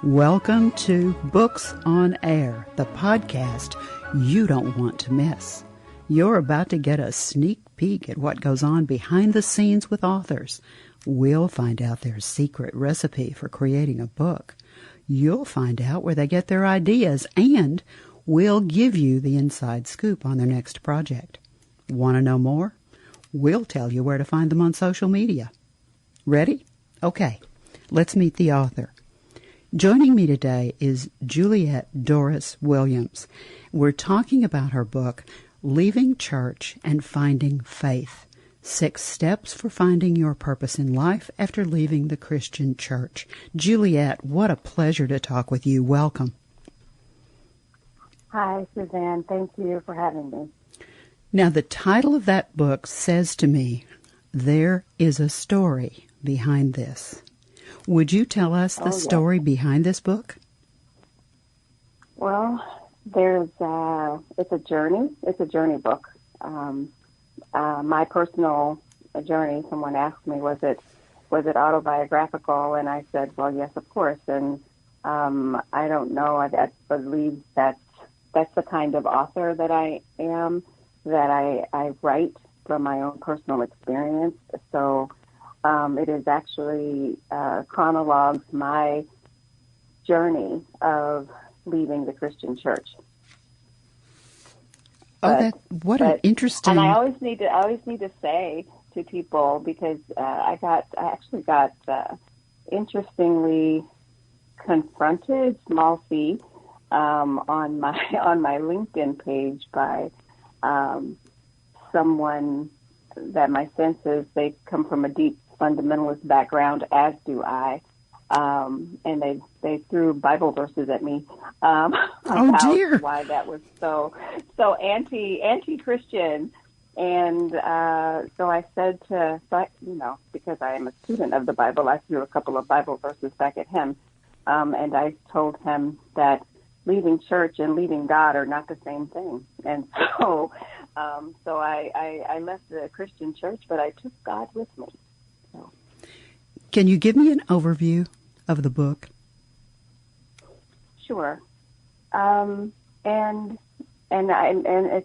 Welcome to Books on Air, the podcast you don't want to miss. You're about to get a sneak peek at what goes on behind the scenes with authors. We'll find out their secret recipe for creating a book. You'll find out where they get their ideas, and we'll give you the inside scoop on their next project. Want to know more? We'll tell you where to find them on social media. Ready? Okay, let's meet the author. Joining me today is Juliet Dorris-Williams. We're talking about her book, Leaving Church and Finding Faith, 6 Steps for Finding Your Purpose in Life After Leaving the Christian Church. Juliet, what a pleasure to talk with you. Welcome. Hi, Suzanne. Thank you for having me. Now, the title of that book says to me, there is a story behind this. Would you tell us the story behind this book? Well, it's a journey. It's a journey book. My personal journey. Someone asked me, was it autobiographical? And I said, well, yes, of course. And I don't know. I believe that's the kind of author that I am. That I write from my own personal experience. So it is actually chronologues my journey of leaving the Christian church. An interesting. And I always need to say to people, because I actually got interestingly confronted, small c, on my LinkedIn page by someone that my sense is they come from a deep fundamentalist background, as do I, and they threw Bible verses at me about why that was so anti-Christian, and so I said because I am a student of the Bible, I threw a couple of Bible verses back at him, and I told him that leaving church and leaving God are not the same thing. And so I left the Christian church, but I took God with me. So. Can you give me an overview of the book? Sure. And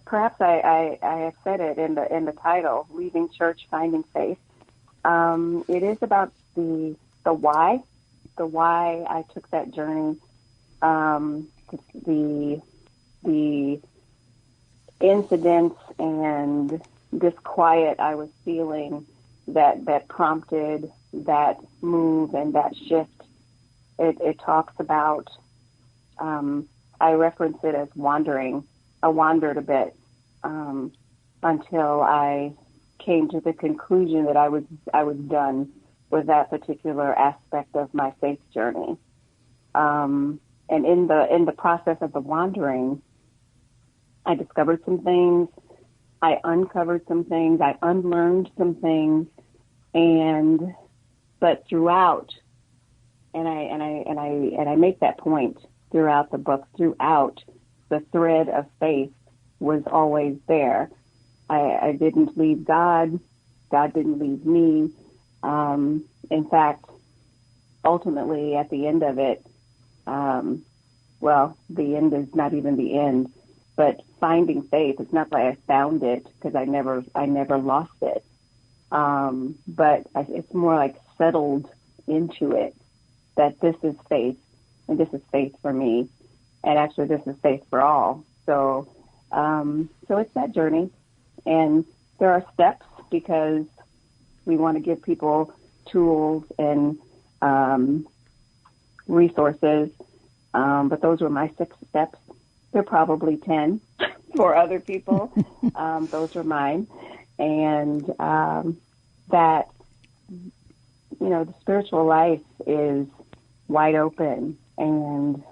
perhaps I have said it in the title, Leaving Church, Finding Faith. It is about the why I took that journey, the incidents and disquiet I was feeling that prompted that move and that shift. It talks about, I reference it as wandering. I wandered a bit until I came to the conclusion that I was done with that particular aspect of my faith journey. And in the process of the wandering, I discovered some things, I uncovered some things, I unlearned some things, but throughout, and I make that point throughout the book, throughout, the thread of faith was always there. I didn't leave God, God didn't leave me. In fact, ultimately at the end of it, the end is not even the end, but finding faith, it's not like I found it, because I never lost it. But it's more like settled into it, that this is faith, and this is faith for me, and actually this is faith for all. So it's that journey, and there are steps, because we want to give people tools and resources, but those were my 6 steps. There are probably 10 for other people. Those are mine. And that, the spiritual life is wide open. And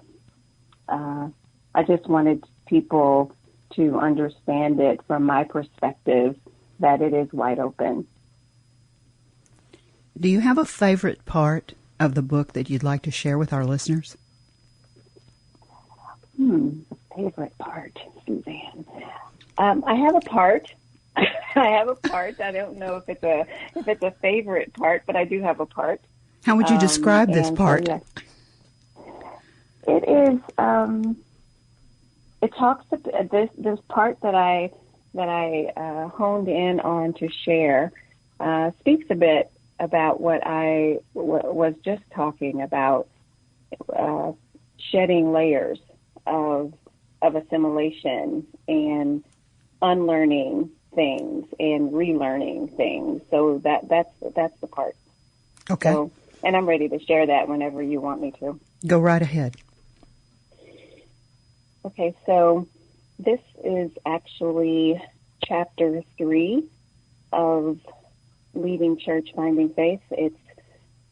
I just wanted people to understand it from my perspective, that it is wide open. Do you have a favorite part of the book that you'd like to share with our listeners? Favorite part, Suzanne. I have a part. I don't know if it's a favorite part, but I do have a part. How would you describe this part? It is. It talks about this part that I honed in on to share. Speaks a bit about what I was just talking about, shedding layers of assimilation and unlearning things and relearning things. So that's the part. Okay. So, and I'm ready to share that whenever you want me to. Go right ahead. Okay, so this is actually chapter 3 of Leaving Church, Finding Faith. It's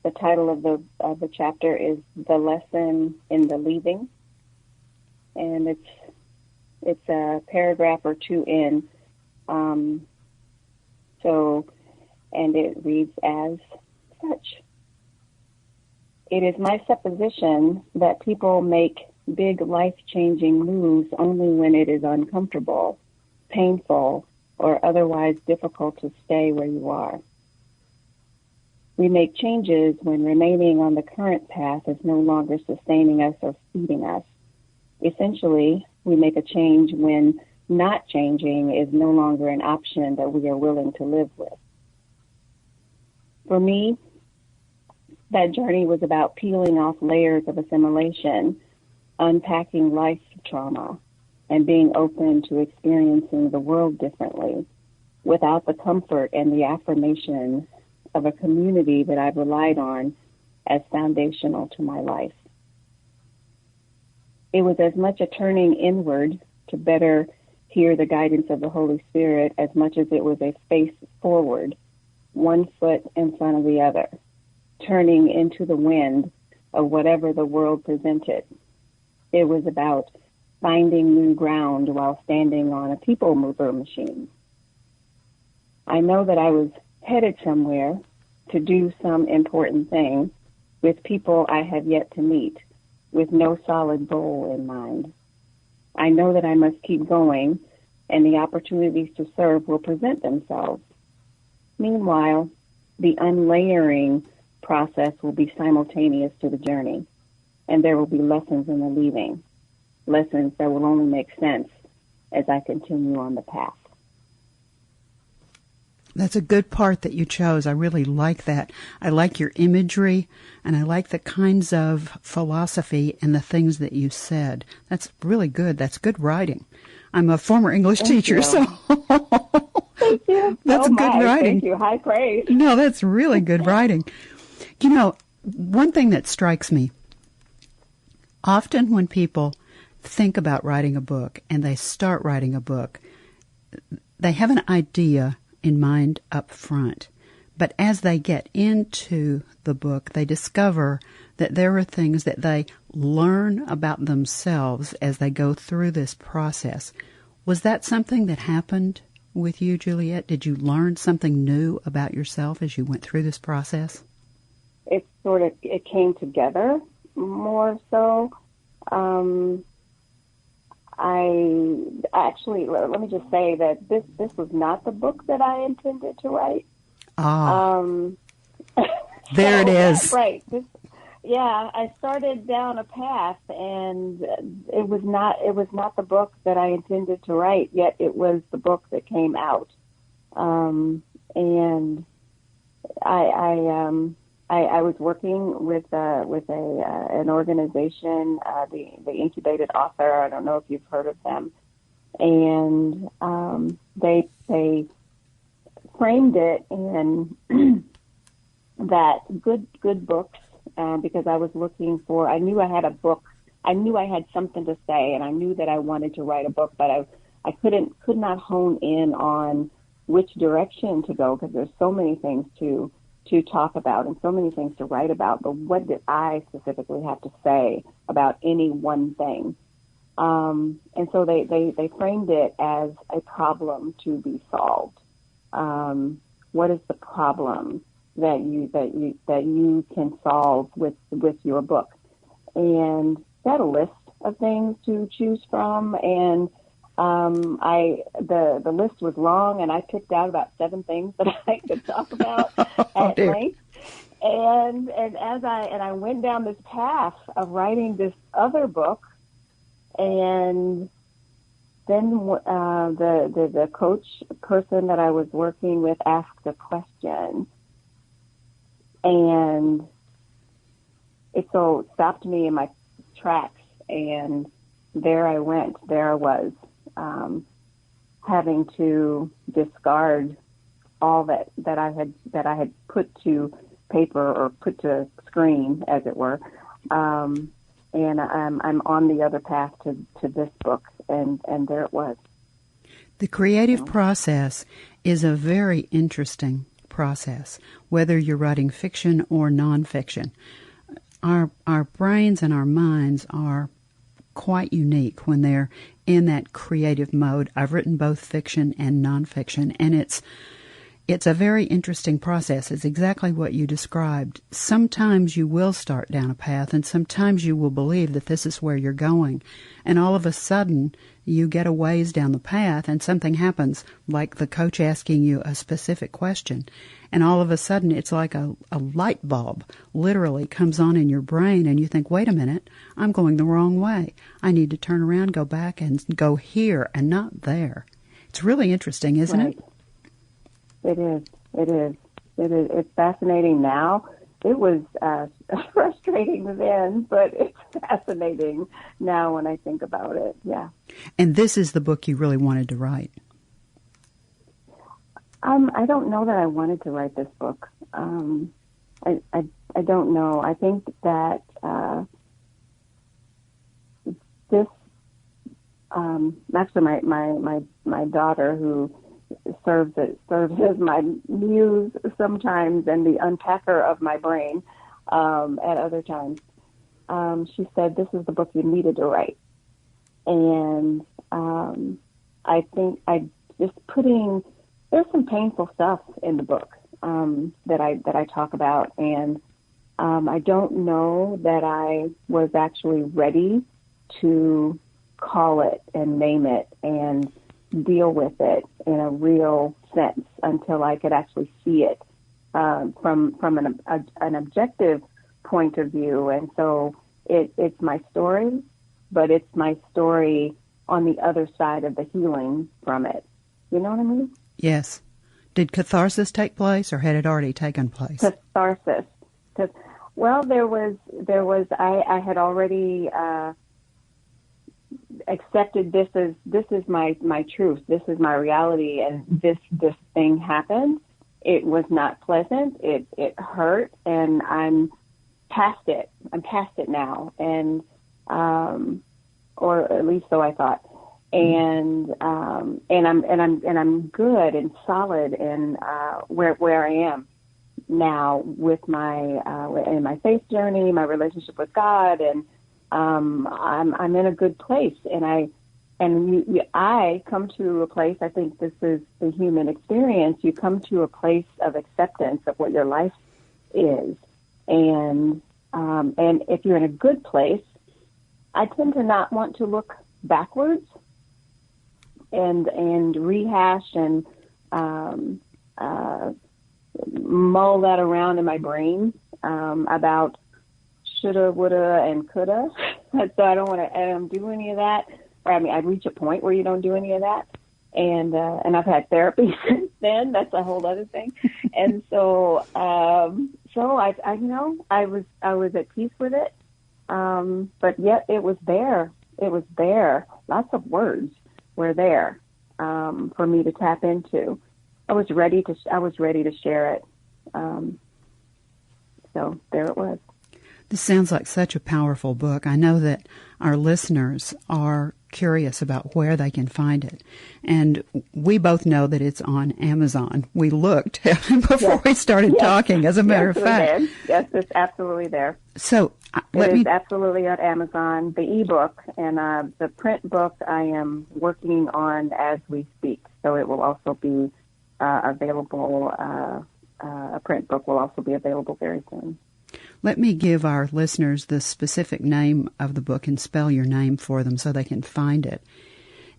the title of the chapter is The Lesson in the Leaving, and it's a paragraph or two in. And it reads as such. It is my supposition that people make big life-changing moves only when it is uncomfortable, painful, or otherwise difficult to stay where you are. We make changes when remaining on the current path is no longer sustaining us or feeding us. Essentially, we make a change when not changing is no longer an option that we are willing to live with. For me, that journey was about peeling off layers of assimilation, unpacking life trauma, and being open to experiencing the world differently without the comfort and the affirmation of a community that I've relied on as foundational to my life. It was as much a turning inward to better hear the guidance of the Holy Spirit as much as it was a face forward, one foot in front of the other, turning into the wind of whatever the world presented. It was about finding new ground while standing on a people mover machine. I know that I was headed somewhere to do some important thing with people I have yet to meet, with no solid goal in mind. I know that I must keep going, and the opportunities to serve will present themselves. Meanwhile, the unlayering process will be simultaneous to the journey, and there will be lessons in the leaving, lessons that will only make sense as I continue on the path. That's a good part that you chose. I really like that. I like your imagery, and I like the kinds of philosophy and the things that you said. That's really good. That's good writing. I'm a former English teacher, so Thank you. That's good writing. Thank you. High praise. No, that's really good writing. You know, one thing that strikes me, often when people think about writing a book and they start writing a book, they have an idea in mind up front. But as they get into the book, they discover that there are things that they learn about themselves as they go through this process. Was that something that happened with you, Juliet? Did you learn something new about yourself as you went through this process? It came together more so. Let me just say that this was not the book that I intended to write. There it is. Right. I started down a path, and it was not the book that I intended to write. Yet it was the book that came out, and I was working with an organization, the Incubated Author. I don't know if you've heard of them, and they framed it in that good books, because I was looking for. I knew I had a book. I knew I had something to say, and I knew that I wanted to write a book, but I could not hone in on which direction to go, because there's so many things to talk about and so many things to write about, but what did I specifically have to say about any one thing? And so they framed it as a problem to be solved. What is the problem that you can solve with your book? And they had a list of things to choose from, and the list was long, and I picked out about 7 things that I could talk about at length. And as I went down this path of writing this other book, and then the coach person that I was working with asked a question, and it so stopped me in my tracks, and there I went. There I was, having to discard all that I had put to paper or put to screen, as it were, and I'm on the other path to this book, and there it was. The creative process is a very interesting process, whether you're writing fiction or nonfiction. Our brains and our minds are quite unique when they're in that creative mode. I've written both fiction and nonfiction, and it's a very interesting process. It's exactly what you described. Sometimes you will start down a path, and sometimes you will believe that this is where you're going. And all of a sudden, you get a ways down the path, and something happens, like the coach asking you a specific question. And all of a sudden, it's like a light bulb literally comes on in your brain, and you think, wait a minute, I'm going the wrong way. I need to turn around, go back, and go here and not there. It's really interesting, isn't it? It is. It's fascinating now. It was frustrating then, but it's fascinating now when I think about it. Yeah. And this is the book you really wanted to write. I don't know that I wanted to write this book. I don't know. I think that this actually my daughter, who serves as my muse sometimes and the unpacker of my brain at other times. She said, this is the book you needed to write. And I think there's some painful stuff in the book that I talk about, and I don't know that I was actually ready to call it and name it and deal with it in a real sense until I could actually see it from an objective point of view. And so it's my story, but it's my story on the other side of the healing from it. You know what I mean? Yes. Did catharsis take place, or had it already taken place? Catharsis. Well, I had already accepted this is my truth. This is my reality, and this thing happened. It was not pleasant. It hurt, and I'm past it. I'm past it now, and or at least so I thought. And I'm good and solid in where I am now with my in my faith journey, my relationship with God, and I'm in a good place. And I come to a place. I think this is the human experience. You come to a place of acceptance of what your life is, and if you're in a good place, I tend to not want to look backwards and rehash and mull that around in my brain about shoulda, woulda, and coulda. So I don't want to do any of that. Or, I mean, I'd reach a point where you don't do any of that. And I've had therapy since then. That's a whole other thing. And so I was at peace with it. But yet it was there. It was there. Lots of words were there for me to tap into. I was ready to share it. So there it was. This sounds like such a powerful book. I know that our listeners are curious about where they can find it. And we both know that it's on Amazon. We looked before we started talking, as a matter of fact. Yes, it's absolutely there. So it is absolutely on Amazon, the ebook, and the print book I am working on as we speak. So it will also be available. A print book will also be available very soon. Let me give our listeners the specific name of the book and spell your name for them so they can find it.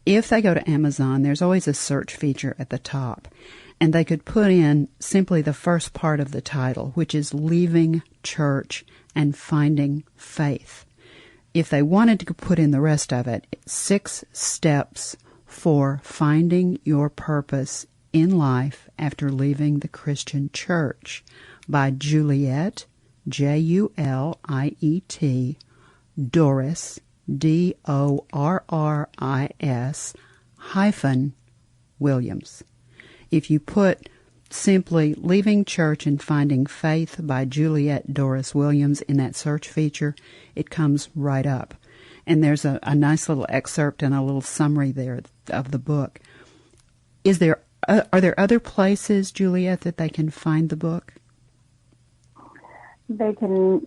If they go to Amazon, there's always a search feature at the top. and they could put in simply the first part of the title, which is Leaving Church and Finding Faith. If they wanted to put in the rest of it, 6 steps for finding your purpose in life after leaving the Christian church, by Juliet, Juliet, Dorris, Dorris, Williams. If you put simply Leaving Church and Finding Faith by Juliet Dorris-Williams in that search feature, it comes right up. And there's a nice little excerpt and a little summary there of the book. Are there other places, Juliet, that they can find the book? They can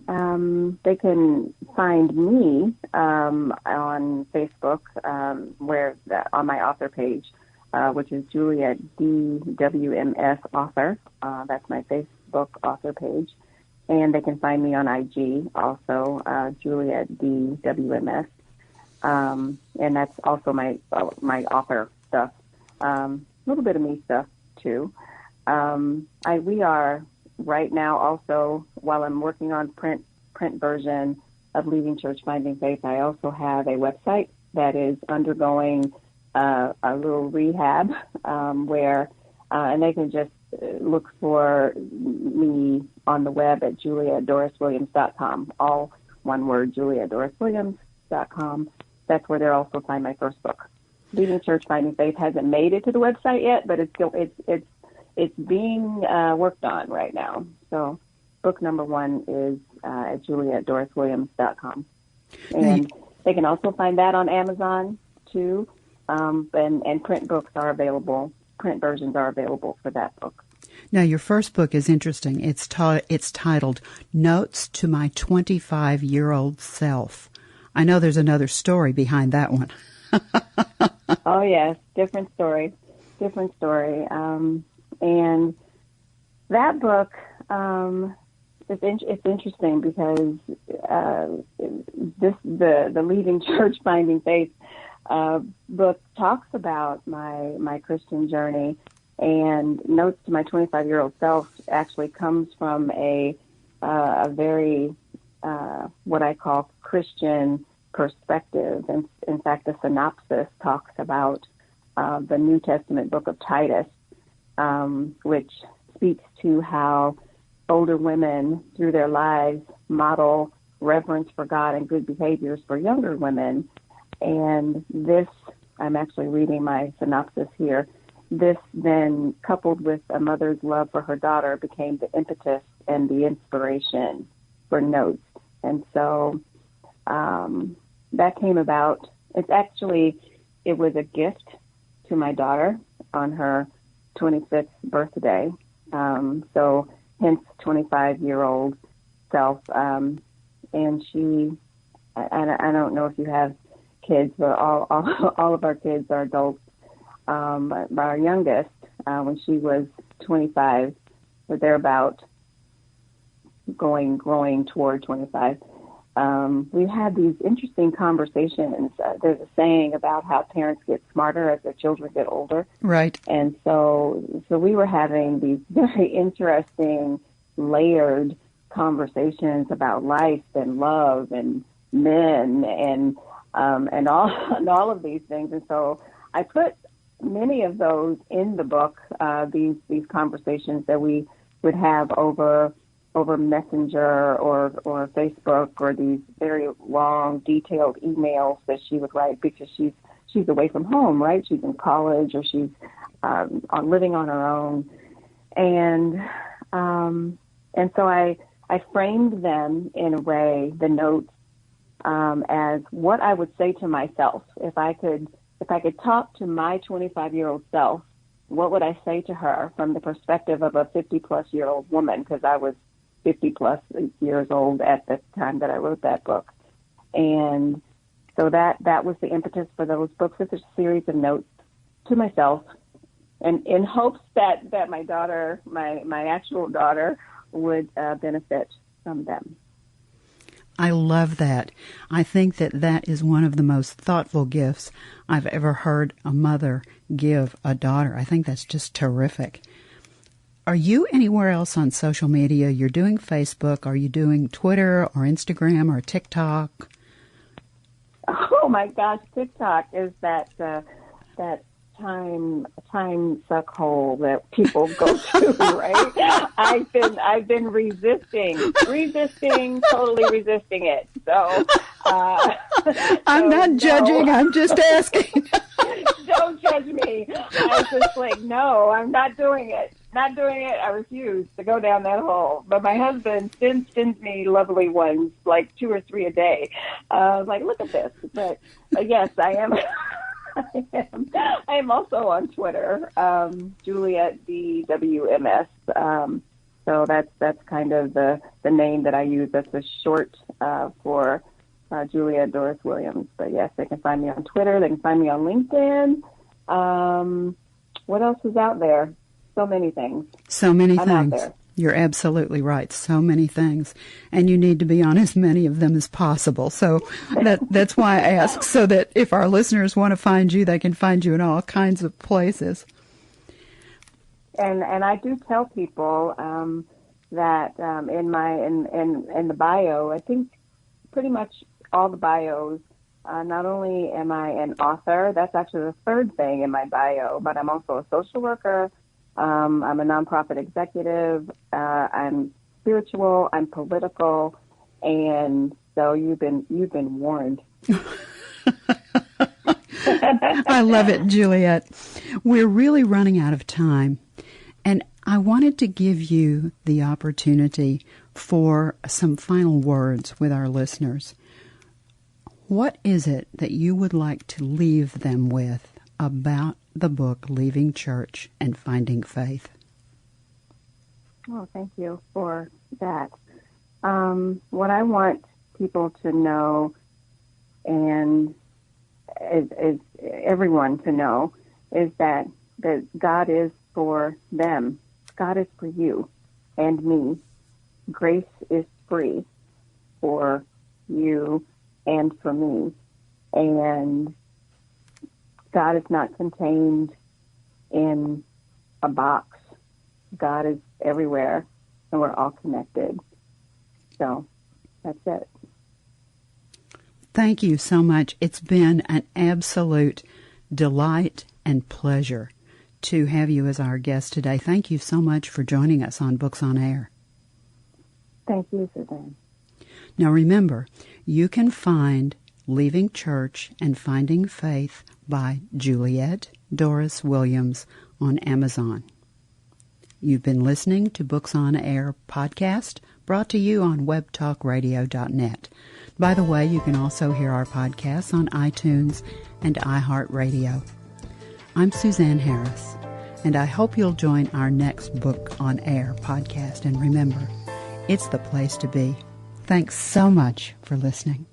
find me on Facebook, on my author page, which is Juliet DWMS author. That's my Facebook author page, and they can find me on IG also, Juliet DWMS, and that's also my author stuff. A little bit of me stuff too. We are right now also, while I'm working on print version of Leaving Church, Finding Faith, I also have a website that is undergoing a little rehab where, and they can just look for me on the web at julietdorriswilliams.com, all one word, julietdorriswilliams.com. That's where they'll also find my first book. Leaving Church, Finding Faith hasn't made it to the website yet, but it's being worked on right now. So book number 1 is at julietdorriswilliams.com. And they can also find that on Amazon too. And print books are available. Print versions are available for that book. Now, your first book is interesting. It's titled Notes to My 25-Year-Old Self. I know there's another story behind that one. Oh, yes. Different story. And that book, it's interesting because the Leaving Church, Finding Faith book talks about my Christian journey, and Notes to My 25-Year-Old Self actually comes from a very what I call Christian perspective. And in fact, the synopsis talks about the New Testament book of Titus, which speaks to how older women through their lives model reverence for God and good behaviors for younger women. And this, I'm actually reading my synopsis here, this then, coupled with a mother's love for her daughter, became the impetus and the inspiration for Notes. And so that came about. It was a gift to my daughter on her 25th birthday. So hence 25-year-old self. And she, I don't know if you have kids, but all of our kids are adults. But our youngest, when she was 25, or thereabout, growing toward 25, we had these interesting conversations. There's a saying about how parents get smarter as their children get older. Right. And so we were having these very interesting, layered conversations about life and love and men and all of these things. And so I put many of those in the book, these conversations that we would have over Messenger or Facebook, or these very long, detailed emails that she would write, because she's away from home, right? She's in college, or she's living on her own, and so I framed them in a way, the notes, as what I would say to myself if I could talk to my 25-year-old self. What would I say to her from the perspective of a 50-plus-year-old woman? Because I was 50-plus years old at the time that I wrote that book. And so that was the impetus for those books. It's a series of notes to myself, and in hopes that my daughter, my actual daughter, would benefit from them. I love that. I think that is one of the most thoughtful gifts I've ever heard a mother give a daughter. I think that's just terrific. Are you anywhere else on social media? You're doing Facebook. Are you doing Twitter or Instagram or TikTok? Oh my gosh, TikTok is that time suck hole that people go to, right? I've been resisting, totally resisting it. So I'm not judging. I'm just asking. Don't judge me. I was just like, no, I'm not doing it. Not doing it. I refuse to go down that hole. But my husband sends me lovely ones, like 2 or 3 a day. Like, look at this. But yes, I am. I am also on Twitter, Juliet DWMS. So that's kind of the name that I use. That's a short for Juliet Dorris-Williams. But yes, they can find me on Twitter. They can find me on LinkedIn. What else is out there? So many things. So many I'm things. out there. You're absolutely right. So many things. And you need to be on as many of them as possible. So that's why I ask, so that if our listeners want to find you, they can find you in all kinds of places. And I do tell people that in the bio, I think pretty much all the bios, not only am I an author, that's actually the third thing in my bio, but I'm also a social worker. I'm a nonprofit executive. I'm spiritual. I'm political, and so you've been warned. I love it, Juliet. We're really running out of time, and I wanted to give you the opportunity for some final words with our listeners. What is it that you would like to leave them with about the book Leaving Church and Finding Faith? Oh, thank you for that. What I want people to know, and is everyone to know, is that God is for them. God is for you and me. Grace is free for you and for me. And God is not contained in a box. God is everywhere, and we're all connected. So that's it. Thank you so much. It's been an absolute delight and pleasure to have you as our guest today. Thank you so much for joining us on Books on Air. Thank you, Suzanne. Now remember, you can find Leaving Church and Finding Faith by Juliet Dorris-Williams on Amazon. You've been listening to Books on Air podcast, brought to you on webtalkradio.net. By the way, you can also hear our podcasts on iTunes and iHeartRadio. I'm Suzanne Harris, and I hope you'll join our next Book on Air podcast. And remember, it's the place to be. Thanks so much for listening.